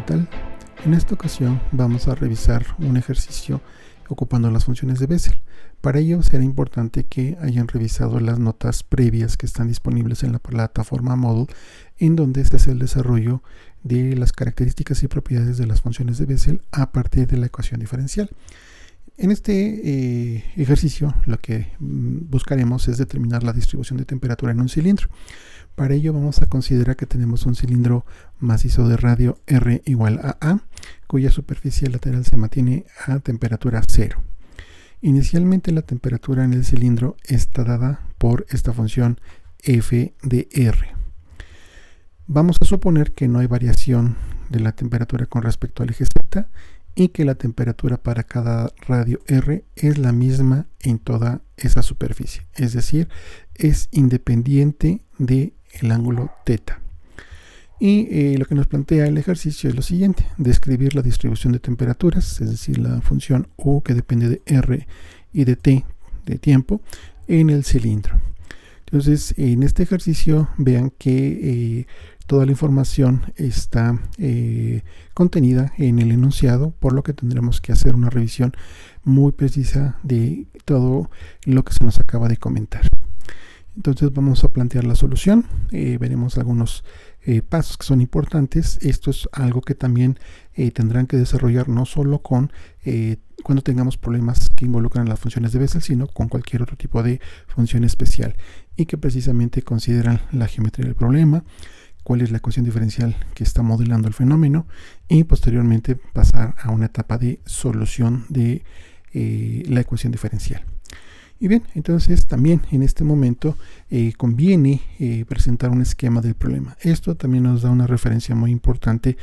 tal? En esta ocasión vamos a revisar un ejercicio ocupando las funciones de Bessel. Para ello será importante que hayan revisado las notas previas que están disponibles en la plataforma Moodle, en donde se hace el desarrollo de las características y propiedades de las funciones de Bessel a partir de la ecuación diferencial. En este ejercicio lo que buscaremos es determinar la distribución de temperatura en un cilindro. Para ello vamos a considerar que tenemos un cilindro macizo de radio R igual a A, cuya superficie lateral se mantiene a temperatura 0. Inicialmente la temperatura en el cilindro está dada por esta función f de R. Vamos a suponer que no hay variación de la temperatura con respecto al eje Z y que la temperatura para cada radio R es la misma en toda esa superficie, es decir, es independiente del ángulo θ. Y lo que nos plantea el ejercicio es lo siguiente: describir la distribución de temperaturas, es decir, la función U que depende de R y de T de tiempo en el cilindro. Entonces, en este ejercicio vean que toda la información está contenida en el enunciado, por lo que tendremos que hacer una revisión muy precisa de todo lo que se nos acaba de comentar. Entonces vamos a plantear la solución, veremos algunos pasos que son importantes. Esto es algo que también tendrán que desarrollar no solo con cuando tengamos problemas que involucran las funciones de Bessel, sino con cualquier otro tipo de función especial y que precisamente consideran la geometría del problema, cuál es la ecuación diferencial que está modelando el fenómeno y posteriormente pasar a una etapa de solución de la ecuación diferencial. Y bien, entonces también en este momento conviene presentar un esquema del problema. Esto también nos da una referencia muy importante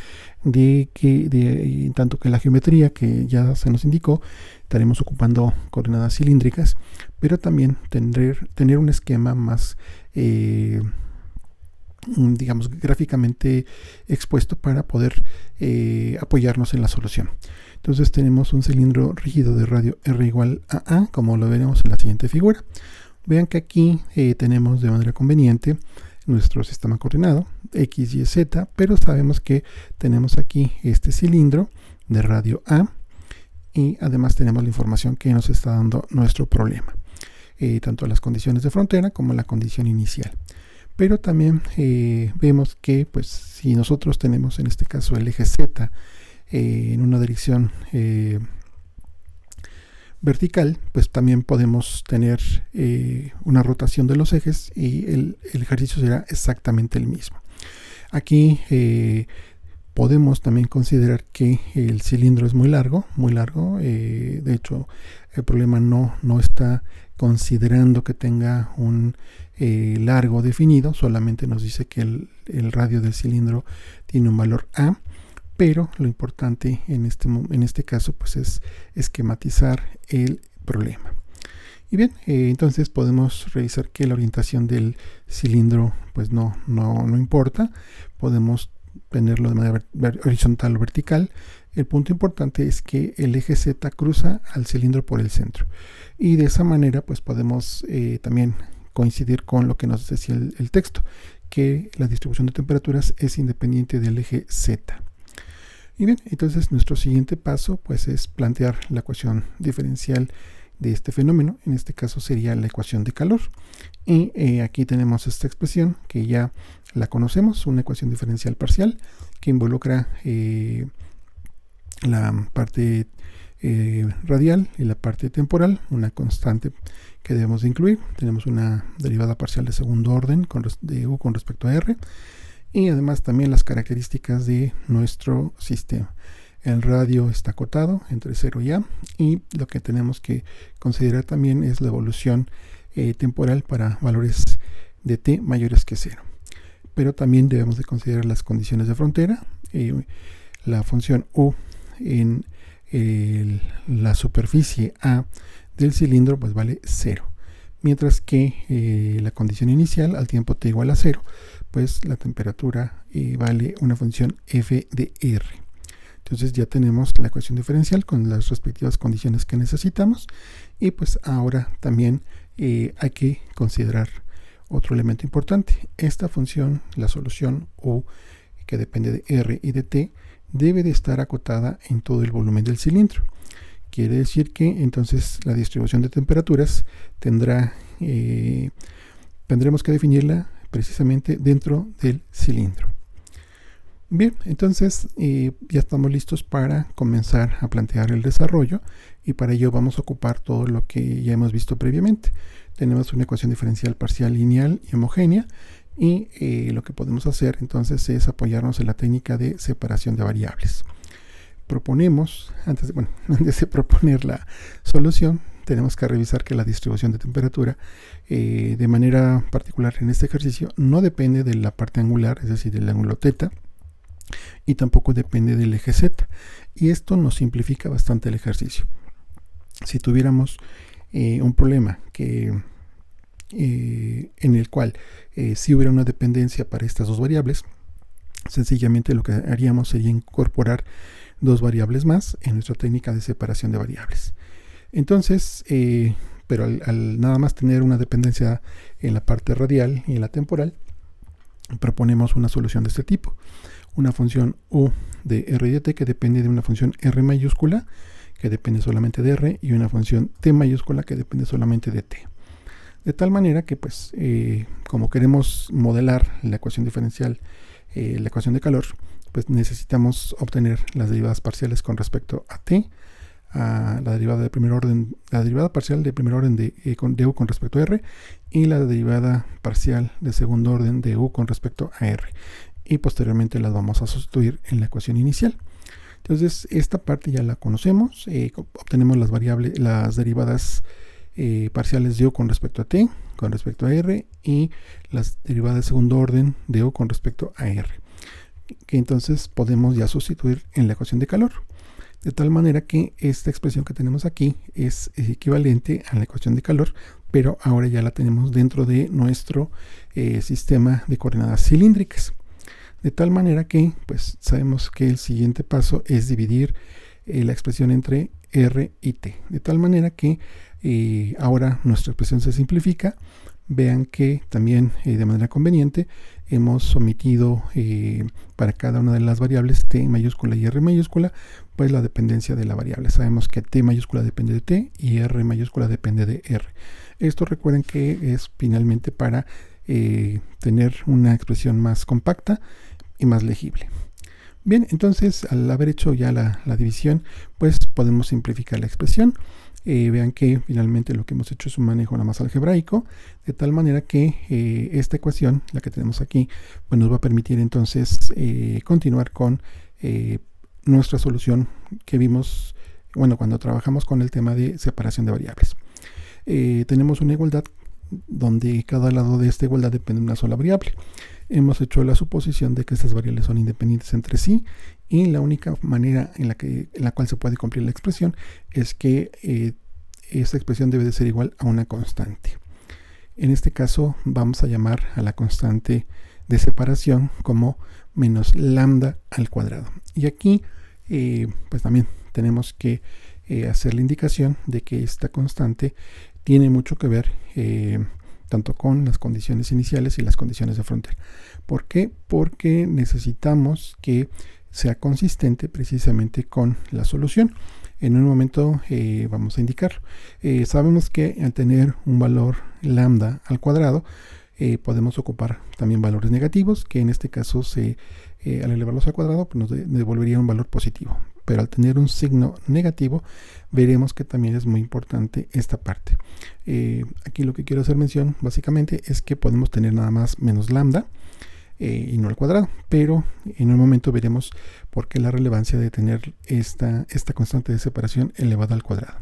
de que tanto que la geometría que ya se nos indicó, estaremos ocupando coordenadas cilíndricas, pero también tener un esquema más digamos gráficamente expuesto para poder apoyarnos en la solución. Entonces tenemos un cilindro rígido de radio R igual a A, como lo veremos en la siguiente figura. Vean que aquí tenemos de manera conveniente nuestro sistema coordinado X, Y, Z, pero sabemos que tenemos aquí este cilindro de radio A y además tenemos la información que nos está dando nuestro problema, tanto las condiciones de frontera como la condición inicial. Pero también vemos que pues, si nosotros tenemos en este caso el eje Z en una dirección vertical, pues también podemos tener una rotación de los ejes y el ejercicio será exactamente el mismo. Aquí podemos también considerar que el cilindro es muy largo, de hecho el problema no está considerando que tenga un largo definido, solamente nos dice que el radio del cilindro tiene un valor A, pero lo importante en este caso pues es esquematizar el problema. Y bien, entonces podemos revisar que la orientación del cilindro pues no importa, podemos tenerlo de manera horizontal o vertical. El punto importante es que el eje Z cruza al cilindro por el centro y de esa manera pues podemos también coincidir con lo que nos decía el texto, que la distribución de temperaturas es independiente del eje Z. Y bien, entonces nuestro siguiente paso pues es plantear la ecuación diferencial de este fenómeno. En este caso sería la ecuación de calor. Y aquí tenemos esta expresión que ya la conocemos, una ecuación diferencial parcial que involucra la parte radial y la parte temporal, una constante que debemos de incluir. Tenemos una derivada parcial de segundo orden de U con respecto a R. Y además también las características de nuestro sistema. El radio está acotado entre 0 y A, y lo que tenemos que considerar también es la evolución temporal para valores de t mayores que 0. Pero también debemos de considerar las condiciones de frontera. La función U en la superficie A del cilindro pues vale 0. Mientras que la condición inicial al tiempo t igual a 0, pues la temperatura vale una función f de r. Entonces ya tenemos la ecuación diferencial con las respectivas condiciones que necesitamos y pues ahora también hay que considerar otro elemento importante. Esta función, la solución U, que depende de r y de t, debe de estar acotada en todo el volumen del cilindro. Quiere decir que entonces la distribución de temperaturas tendremos que definirla precisamente dentro del cilindro. Bien, entonces ya estamos listos para comenzar a plantear el desarrollo, y para ello vamos a ocupar todo lo que ya hemos visto previamente. Tenemos una ecuación diferencial parcial lineal y homogénea, y lo que podemos hacer entonces es apoyarnos en la técnica de separación de variables. Proponemos, antes de proponer la solución, tenemos que revisar que la distribución de temperatura, de manera particular en este ejercicio, no depende de la parte angular, es decir, del ángulo θ, y tampoco depende del eje z, y esto nos simplifica bastante el ejercicio. Si tuviéramos un problema en el cual si hubiera una dependencia para estas dos variables, sencillamente lo que haríamos sería incorporar dos variables más en nuestra técnica de separación de variables. Entonces, pero al nada más tener una dependencia en la parte radial y en la temporal, proponemos una solución de este tipo. Una función u de r y de t que depende de una función r mayúscula que depende solamente de r, y una función t mayúscula que depende solamente de t. De tal manera que, pues, como queremos modelar la ecuación diferencial, la ecuación de calor, pues necesitamos obtener las derivadas parciales con respecto a t, a la derivada de primer orden, la derivada parcial de primer orden de u con respecto a r, y la derivada parcial de segundo orden de u con respecto a r. Y posteriormente las vamos a sustituir en la ecuación inicial. Entonces, esta parte ya la conocemos. Obtenemos las derivadas parciales de u con respecto a t, con respecto a r, y las derivadas de segundo orden de u con respecto a r, que entonces podemos ya sustituir en la ecuación de calor. De tal manera que esta expresión que tenemos aquí es equivalente a la ecuación de calor, pero ahora ya la tenemos dentro de nuestro sistema de coordenadas cilíndricas. De tal manera que, pues, sabemos que el siguiente paso es dividir la expresión entre r y t. De tal manera que ahora nuestra expresión se simplifica. Vean que también de manera conveniente hemos omitido para cada una de las variables t mayúscula y r mayúscula, pues la dependencia de la variable. Sabemos que t mayúscula depende de t y r mayúscula depende de r. Esto, recuerden que es finalmente para tener una expresión más compacta y más legible. Bien, entonces al haber hecho ya la división, pues podemos simplificar la expresión. Vean que finalmente lo que hemos hecho es un manejo nada más algebraico, de tal manera que esta ecuación, la que tenemos aquí, pues nos va a permitir entonces continuar con nuestra solución que vimos, cuando trabajamos con el tema de separación de variables. Tenemos una igualdad donde cada lado de esta igualdad depende de una sola variable. Hemos hecho la suposición de que estas variables son independientes entre sí, y la única manera en la cual se puede cumplir la expresión es que esta expresión debe de ser igual a una constante. En este caso vamos a llamar a la constante de separación como menos lambda al cuadrado. Y aquí pues también tenemos que hacer la indicación de que esta constante tiene mucho que ver tanto con las condiciones iniciales y las condiciones de frontera. ¿Por qué? Porque necesitamos que sea consistente precisamente con la solución. En un momento vamos a indicar. Sabemos que al tener un valor lambda al cuadrado, podemos ocupar también valores negativos, que en este caso al elevarlos al cuadrado pues nos devolvería un valor positivo. Pero al tener un signo negativo, veremos que también es muy importante esta parte. Aquí lo que quiero hacer mención básicamente es que podemos tener nada más menos lambda y no al cuadrado, pero en un momento veremos por qué la relevancia de tener esta constante de separación elevada al cuadrado.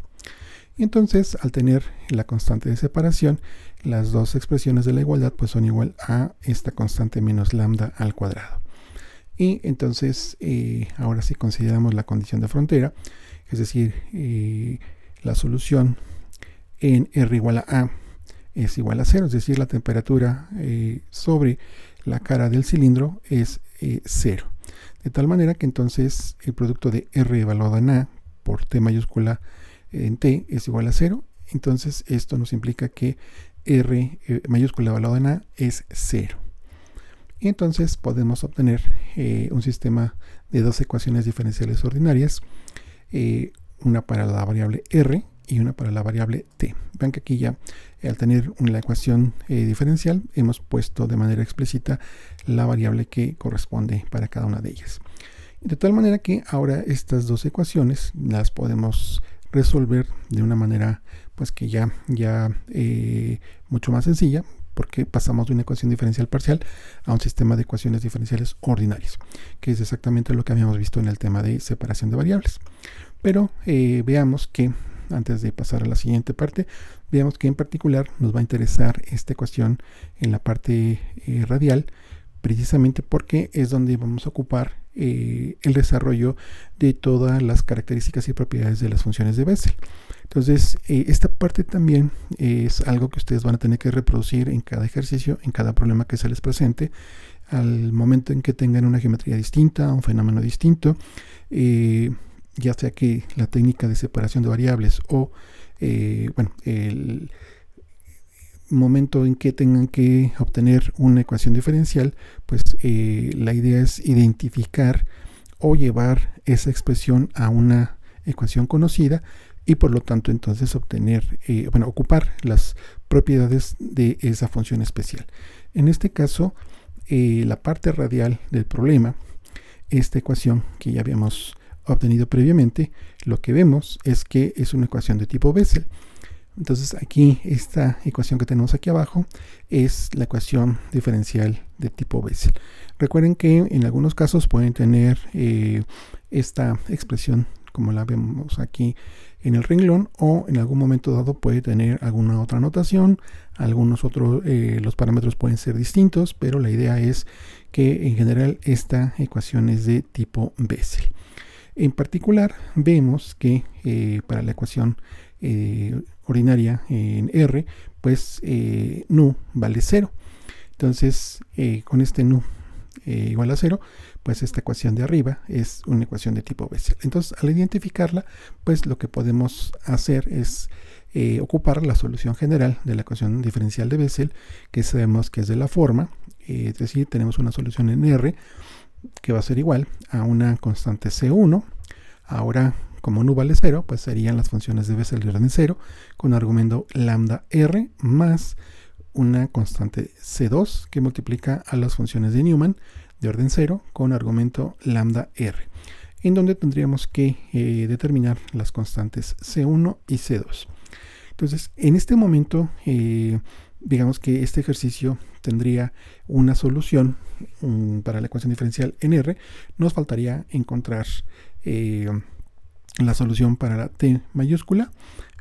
Y entonces, al tener la constante de separación, las dos expresiones de la igualdad pues son igual a esta constante menos lambda al cuadrado. Y entonces, ahora sí consideramos la condición de frontera, es decir, la solución en R igual a es igual a 0, es decir, la temperatura sobre la cara del cilindro es 0. De tal manera que entonces el producto de R evaluado en A por T mayúscula en T es igual a 0. Entonces esto nos implica que R mayúscula evaluado en A es 0. Y entonces podemos obtener un sistema de dos ecuaciones diferenciales ordinarias, una para la variable r y una para la variable t. Vean que aquí ya al tener la ecuación diferencial hemos puesto de manera explícita la variable que corresponde para cada una de ellas. De tal manera que ahora estas dos ecuaciones las podemos resolver de una manera pues que ya mucho más sencilla, porque pasamos de una ecuación diferencial parcial a un sistema de ecuaciones diferenciales ordinarias, que es exactamente lo que habíamos visto en el tema de separación de variables. Pero veamos que, antes de pasar a la siguiente parte, veamos que en particular nos va a interesar esta ecuación en la parte radial, precisamente porque es donde vamos a ocupar el desarrollo de todas las características y propiedades de las funciones de Bessel. Entonces, esta parte también es algo que ustedes van a tener que reproducir en cada ejercicio, en cada problema que se les presente, al momento en que tengan una geometría distinta, un fenómeno distinto, ya sea que la técnica de separación de variables o el momento en que tengan que obtener una ecuación diferencial, pues la idea es identificar o llevar esa expresión a una ecuación conocida y por lo tanto entonces obtener, ocupar las propiedades de esa función especial. En este caso, la parte radial del problema, esta ecuación que ya habíamos obtenido previamente, lo que vemos es que es una ecuación de tipo Bessel. Entonces aquí esta ecuación que tenemos aquí abajo es la ecuación diferencial de tipo Bessel. Recuerden que en algunos casos pueden tener esta expresión como la vemos aquí en el renglón, o en algún momento dado puede tener alguna otra notación, algunos otros, los parámetros pueden ser distintos, pero la idea es que en general esta ecuación es de tipo Bessel. En particular vemos que para la ecuación ordinaria en R, pues nu vale 0. Entonces con este nu igual a 0, pues esta ecuación de arriba es una ecuación de tipo Bessel. Entonces al identificarla, pues lo que podemos hacer es ocupar la solución general de la ecuación diferencial de Bessel, que sabemos que es de la forma, es decir, tenemos una solución en R que va a ser igual a una constante C1. Ahora, como nu vale 0, pues serían las funciones de Bessel de orden 0 con argumento lambda R más una constante C2 que multiplica a las funciones de Newman de orden 0 con argumento lambda R, en donde tendríamos que determinar las constantes C1 y C2. Entonces, en este momento, digamos que este ejercicio tendría una solución para la ecuación diferencial en R. Nos faltaría encontrar la solución para la t mayúscula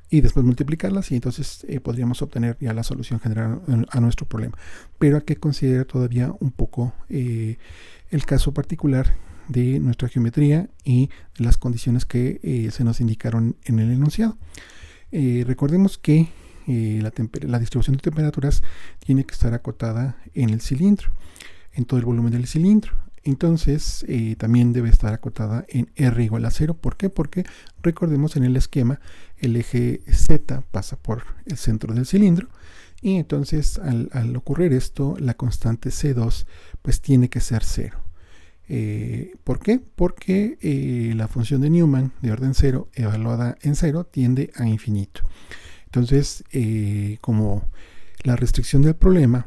y después multiplicarlas, y entonces podríamos obtener ya la solución general a nuestro problema. Pero hay que considerar todavía un poco el caso particular de nuestra geometría y las condiciones que se nos indicaron en el enunciado. Recordemos que la distribución de temperaturas tiene que estar acotada en el cilindro, en todo el volumen del cilindro. Entonces también debe estar acotada en R igual a 0. ¿Por qué? Porque recordemos en el esquema el eje Z pasa por el centro del cilindro, y entonces al ocurrir esto la constante C2 pues tiene que ser 0. ¿Por qué? Porque la función de Newman de orden 0 evaluada en 0 tiende a infinito. Entonces como la restricción del problema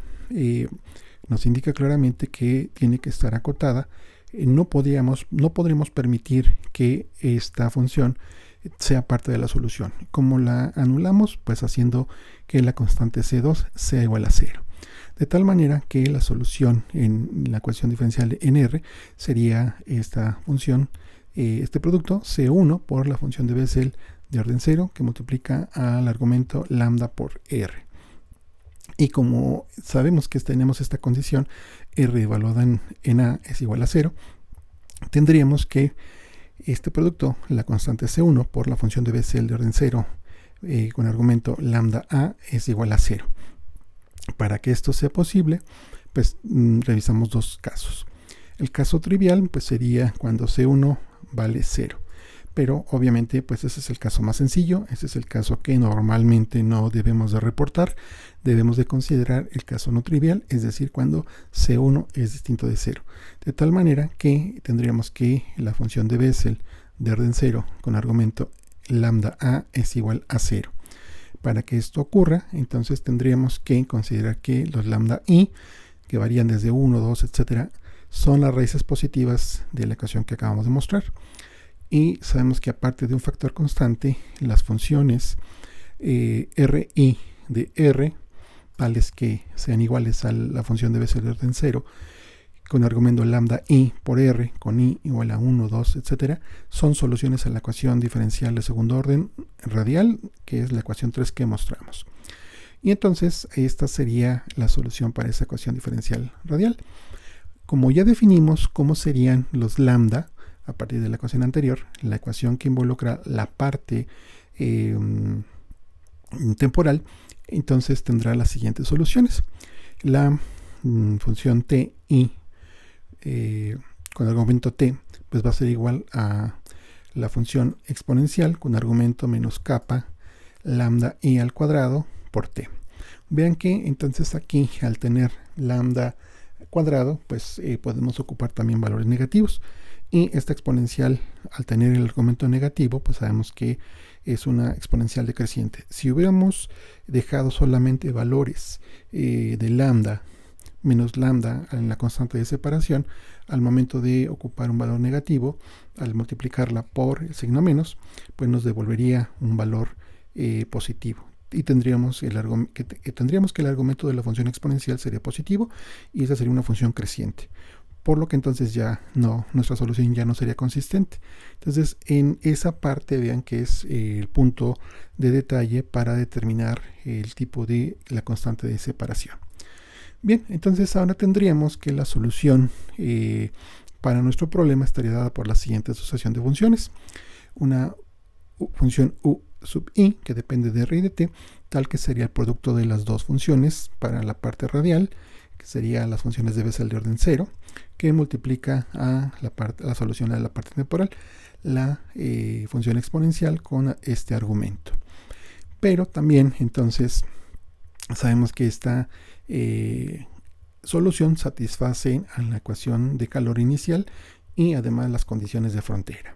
nos indica claramente que tiene que estar acotada, no podremos permitir que esta función sea parte de la solución. ¿Cómo la anulamos? Pues haciendo que la constante C2 sea igual a 0. De tal manera que la solución en la ecuación diferencial en R sería esta función, este producto C1 por la función de Bessel de orden 0 que multiplica al argumento lambda por R. Y como sabemos que tenemos esta condición, R evaluada en A es igual a 0, tendríamos que este producto, la constante C1 por la función de Bessel de orden 0 con argumento lambda A es igual a 0. Para que esto sea posible, pues revisamos dos casos. El caso trivial pues sería cuando C1 vale 0. pero obviamente pues ese es el caso más sencillo, ese es el caso que normalmente no debemos de reportar. Debemos de considerar el caso no trivial, es decir, cuando C1 es distinto de 0, de tal manera que tendríamos que la función de Bessel de orden 0 con argumento lambda a es igual a 0. Para que esto ocurra, entonces tendríamos que considerar que los lambda i, que varían desde 1, 2, etcétera, son las raíces positivas de la ecuación que acabamos de mostrar. Y sabemos que aparte de un factor constante, las funciones Ri de R, tales que sean iguales a la función de Bessel de orden 0, con argumento lambda i por R, con i igual a 1, 2, etcétera, son soluciones a la ecuación diferencial de segundo orden radial, que es la ecuación 3 que mostramos. Y entonces esta sería la solución para esa ecuación diferencial radial. Como ya definimos cómo serían los lambda a partir de la ecuación anterior, la ecuación que involucra la parte temporal, entonces tendrá las siguientes soluciones. La función ti con argumento t pues va a ser igual a la función exponencial con argumento menos kappa lambda i al cuadrado por t. Vean que entonces aquí al tener lambda cuadrado pues podemos ocupar también valores negativos, y esta exponencial al tener el argumento negativo pues sabemos que es una exponencial decreciente. Si hubiéramos dejado solamente valores de lambda menos lambda en la constante de separación, al momento de ocupar un valor negativo, al multiplicarla por el signo menos, pues nos devolvería un valor positivo. Y tendríamos que el argumento de la función exponencial sería positivo, y esa sería una función creciente. Por lo que entonces ya no, nuestra solución ya no sería consistente. Entonces en esa parte vean que es el punto de detalle para determinar el tipo de la constante de separación. Bien, entonces ahora tendríamos que la solución para nuestro problema estaría dada por la siguiente asociación de funciones. Una función u sub i que depende de r y de t, tal que sería el producto de las dos funciones para la parte radial, que serían las funciones de Bessel de orden 0, que multiplica a la solución de la parte temporal, la función exponencial con este argumento. Pero también entonces sabemos que esta solución satisface a la ecuación de calor inicial y además las condiciones de frontera.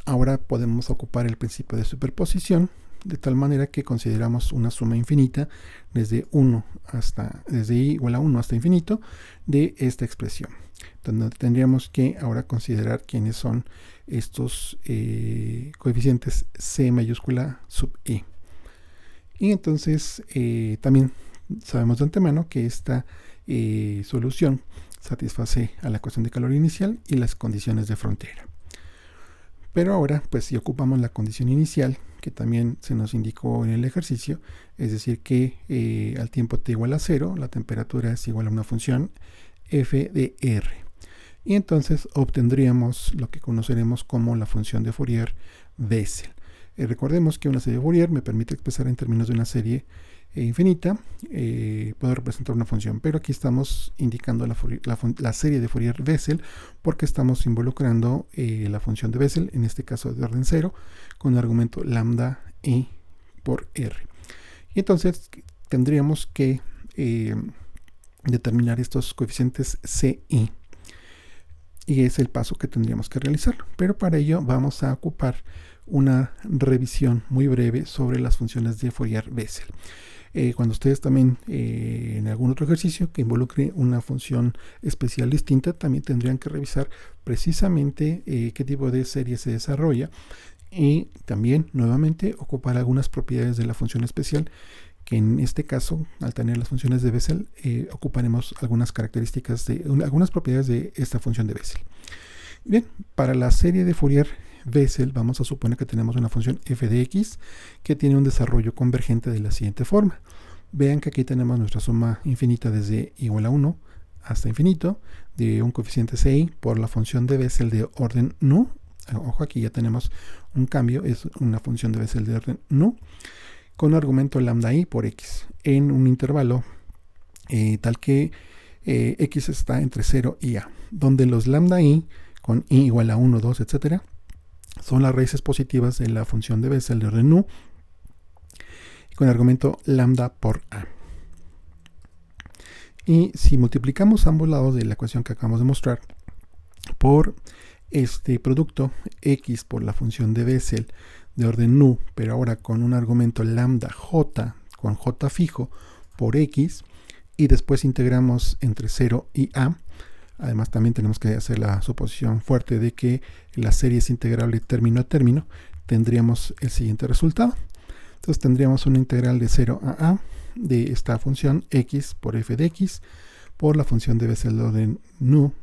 Ahora podemos ocupar el principio de superposición, de tal manera que consideramos una suma infinita desde i igual a 1 hasta infinito de esta expresión, donde tendríamos que ahora considerar quiénes son estos coeficientes c mayúscula sub i. Y entonces también sabemos de antemano que esta solución satisface a la ecuación de calor inicial y las condiciones de frontera. Pero ahora, pues si ocupamos la condición inicial, que también se nos indicó en el ejercicio, es decir que al tiempo t igual a 0, la temperatura es igual a una función f de r. Y entonces obtendríamos lo que conoceremos como la función de Fourier Bessel. Recordemos que una serie de Fourier me permite expresar en términos de una serie infinita, puedo representar una función, pero aquí estamos indicando la serie de Fourier Bessel porque estamos involucrando la función de Bessel, en este caso de orden 0, con el argumento lambda i por r. Y entonces tendríamos que determinar estos coeficientes ci, y es el paso que tendríamos que realizar, pero para ello vamos a ocupar una revisión muy breve sobre las funciones de Fourier Bessel. Cuando ustedes también en algún otro ejercicio que involucre una función especial distinta, también tendrían que revisar precisamente qué tipo de serie se desarrolla, y también nuevamente ocupar algunas propiedades de la función especial, que en este caso, al tener las funciones de Bessel, ocuparemos algunas algunas propiedades de esta función de Bessel. Bien, para la serie de Fourier Bessel vamos a suponer que tenemos una función f de x que tiene un desarrollo convergente de la siguiente forma. Vean que aquí tenemos nuestra suma infinita desde igual a 1 hasta infinito de un coeficiente ci por la función de Bessel de orden nu. Ojo, aquí ya tenemos un cambio, es una función de Bessel de orden nu con argumento lambda i por x en un intervalo tal que x está entre 0 y a, donde los lambda i con i igual a 1, 2, etcétera, son las raíces positivas de la función de Bessel de orden nu con el argumento lambda por a. Y si multiplicamos ambos lados de la ecuación que acabamos de mostrar por este producto x por la función de Bessel de orden nu, pero ahora con un argumento lambda j con j fijo por x, y después integramos entre 0 y a. Además también tenemos que hacer la suposición fuerte de que la serie es integrable término a término. Tendríamos el siguiente resultado. Entonces tendríamos una integral de 0 a de esta función x por f de x por la función de Bessel de orden nu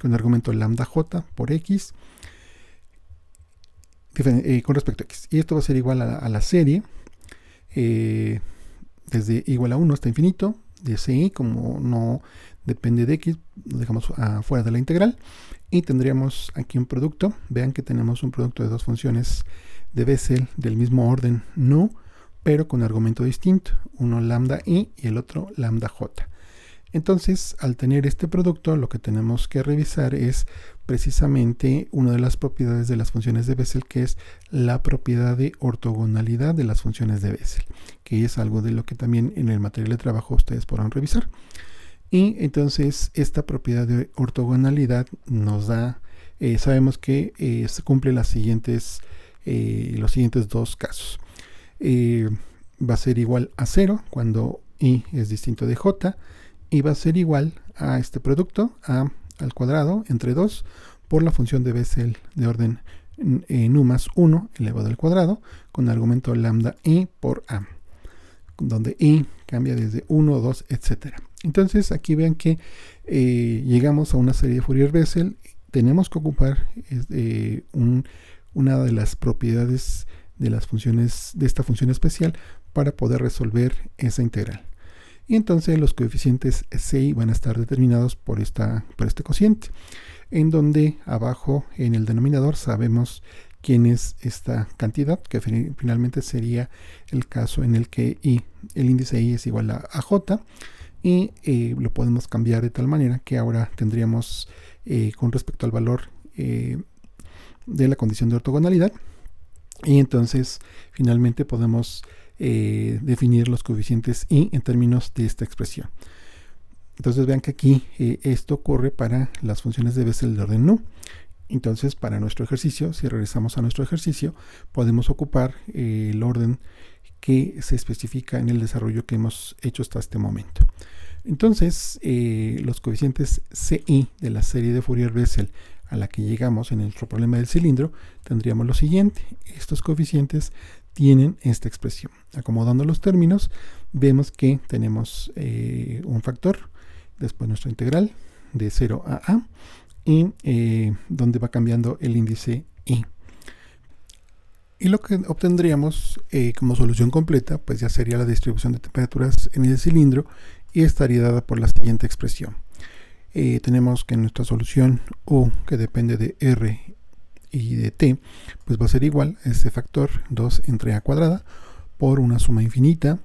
con el argumento lambda j por x con respecto a x. Y esto va a ser igual a la serie desde igual a 1 hasta infinito de ci, como no depende de x, lo dejamos fuera de la integral, y tendríamos aquí un producto. Vean que tenemos un producto de dos funciones de Bessel del mismo orden nu, pero con argumento distinto, uno lambda i y el otro lambda j. Entonces, al tener este producto, lo que tenemos que revisar es precisamente una de las propiedades de las funciones de Bessel, que es la propiedad de ortogonalidad de las funciones de Bessel, que es algo de lo que también en el material de trabajo ustedes podrán revisar. Y entonces esta propiedad de ortogonalidad nos da, sabemos que se cumple los siguientes dos casos. Va a ser igual a 0 cuando i es distinto de j, y va a ser igual a este producto, a al cuadrado entre 2 por la función de Bessel de orden nu más 1 elevado al cuadrado con argumento lambda i por a, donde i cambia desde 1, 2, etc. Entonces aquí vean que llegamos a una serie de Fourier-Bessel. Tenemos que ocupar una de las propiedades de las funciones de esta función especial para poder resolver esa integral. Y entonces los coeficientes ci van a estar determinados por este cociente, en donde abajo en el denominador sabemos quién es esta cantidad, que finalmente sería el caso en el que el índice i es igual a j, y lo podemos cambiar de tal manera que ahora tendríamos con respecto al valor de la condición de ortogonalidad, y entonces finalmente podemos definir los coeficientes i en términos de esta expresión. Entonces vean que aquí esto ocurre para las funciones de Bessel de orden nu. Entonces para nuestro ejercicio, si regresamos a nuestro ejercicio, podemos ocupar el orden que se especifica en el desarrollo que hemos hecho hasta este momento. Entonces los coeficientes ci de la serie de Fourier-Bessel a la que llegamos en nuestro problema del cilindro, tendríamos lo siguiente. Estos coeficientes tienen esta expresión. Acomodando los términos, vemos que tenemos un factor, después nuestra integral de 0 a y donde va cambiando el índice i. Y lo que obtendríamos como solución completa, pues ya sería la distribución de temperaturas en el cilindro, y estaría dada por la siguiente expresión. Tenemos que nuestra solución u, que depende de r y de t, pues va a ser igual a este factor 2 entre a cuadrada por una suma infinita,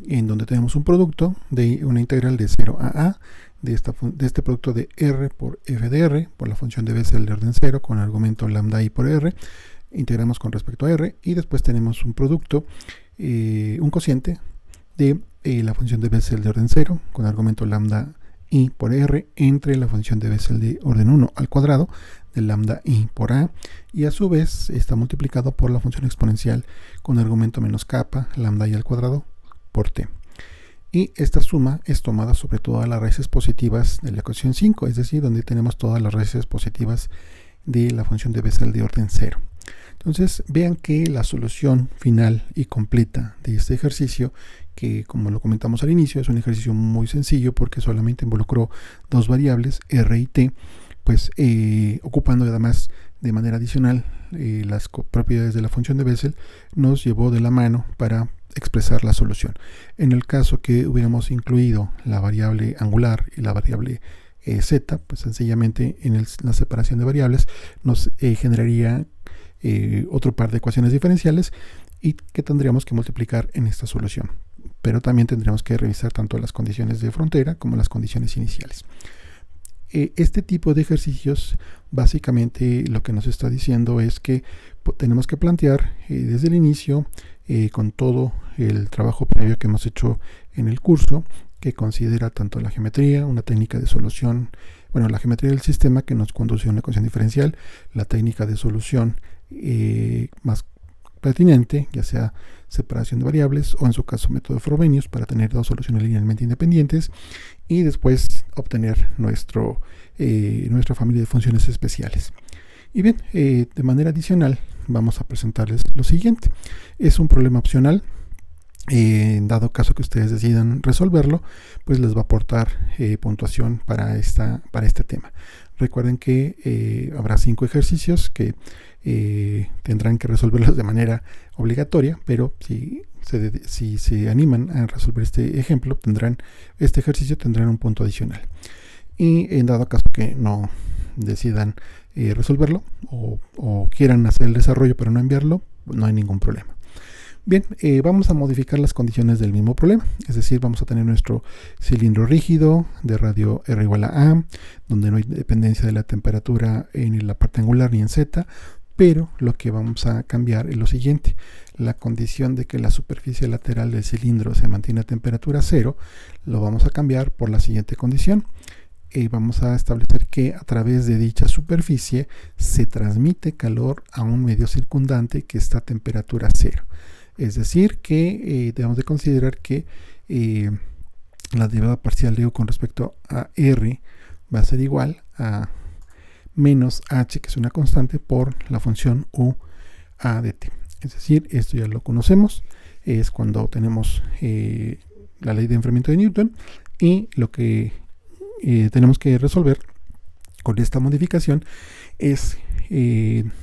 en donde tenemos un producto de una integral de 0 a de este producto de r por f de r por la función de Bessel de orden 0 con argumento lambda i por r. Integramos con respecto a r, y después tenemos un producto, un cociente de la función de Bessel de orden 0 con argumento lambda i por r entre la función de Bessel de orden 1 al cuadrado de lambda i por a, y a su vez está multiplicado por la función exponencial con argumento menos kappa lambda i al cuadrado por t. Y esta suma es tomada sobre todas las raíces positivas de la ecuación 5, es decir, donde tenemos todas las raíces positivas de la función de Bessel de orden 0. Entonces vean que la solución final y completa de este ejercicio, que como lo comentamos al inicio, es un ejercicio muy sencillo porque solamente involucró dos variables, r y t, pues ocupando además de manera adicional las propiedades de la función de Bessel, nos llevó de la mano para expresar la solución. En el caso que hubiéramos incluido la variable angular y la variable z, pues sencillamente en la separación de variables nos generaría otro par de ecuaciones diferenciales, y que tendríamos que multiplicar en esta solución. Pero también tendríamos que revisar tanto las condiciones de frontera como las condiciones iniciales. Este tipo de ejercicios básicamente lo que nos está diciendo es que tenemos que plantear desde el inicio, con todo el trabajo previo que hemos hecho en el curso, que considera tanto la geometría, una técnica de solución, bueno, la geometría del sistema que nos conduce a una ecuación diferencial, la técnica de solución más pertinente, ya sea separación de variables o en su caso método de Frobenius para tener dos soluciones linealmente independientes y después obtener nuestra familia de funciones especiales. Y bien, de manera adicional vamos a presentarles lo siguiente. Es un problema opcional. En dado caso que ustedes decidan resolverlo, pues les va a aportar puntuación para este tema. Recuerden que habrá 5 ejercicios que tendrán que resolverlos de manera obligatoria, pero si se animan a resolver este ejercicio tendrán un punto adicional. Y en dado caso que no decidan resolverlo o quieran hacer el desarrollo pero no enviarlo, no hay ningún problema. Bien, vamos a modificar las condiciones del mismo problema, es decir, vamos a tener nuestro cilindro rígido de radio R igual a A, donde no hay dependencia de la temperatura en la parte angular ni en Z, pero lo que vamos a cambiar es lo siguiente: la condición de que la superficie lateral del cilindro se mantiene a temperatura 0, lo vamos a cambiar por la siguiente condición. Vamos a establecer que a través de dicha superficie se transmite calor a un medio circundante que está a temperatura 0. Es decir, que debemos de considerar que la derivada parcial de U con respecto a R va a ser igual a menos H, que es una constante, por la función U A de t. Es decir, esto ya lo conocemos, es cuando tenemos la ley de enfriamiento de Newton, y lo que tenemos que resolver con esta modificación es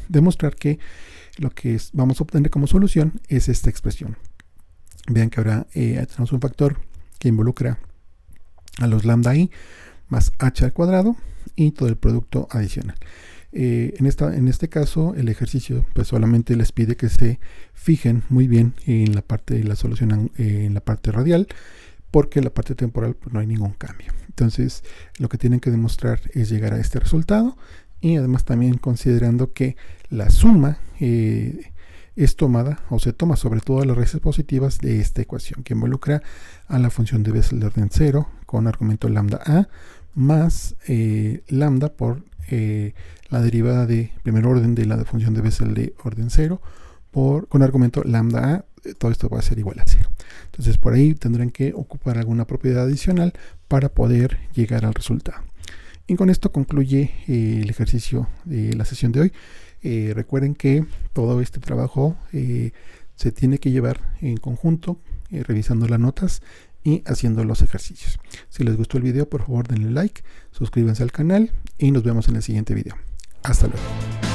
demostrar que lo que vamos a obtener como solución es esta expresión. Vean que ahora tenemos un factor que involucra a los lambda i más h al cuadrado y todo el producto adicional. En este caso el ejercicio pues solamente les pide que se fijen muy bien en la parte de la solución en la parte radial, porque en la parte temporal pues no hay ningún cambio. Entonces lo que tienen que demostrar es llegar a este resultado, y además también considerando que la suma es tomada o se toma sobre todo las raíces positivas de esta ecuación, que involucra a la función de Bessel de orden 0 con argumento lambda a más lambda por la derivada de primer orden de la función de Bessel de orden 0 con argumento lambda a. Todo esto va a ser igual a 0. Entonces por ahí tendrán que ocupar alguna propiedad adicional para poder llegar al resultado. Y con esto concluye el ejercicio de la sesión de hoy. Recuerden que todo este trabajo se tiene que llevar en conjunto, revisando las notas y haciendo los ejercicios. Si les gustó el video, por favor denle like, suscríbanse al canal y nos vemos en el siguiente video. Hasta luego.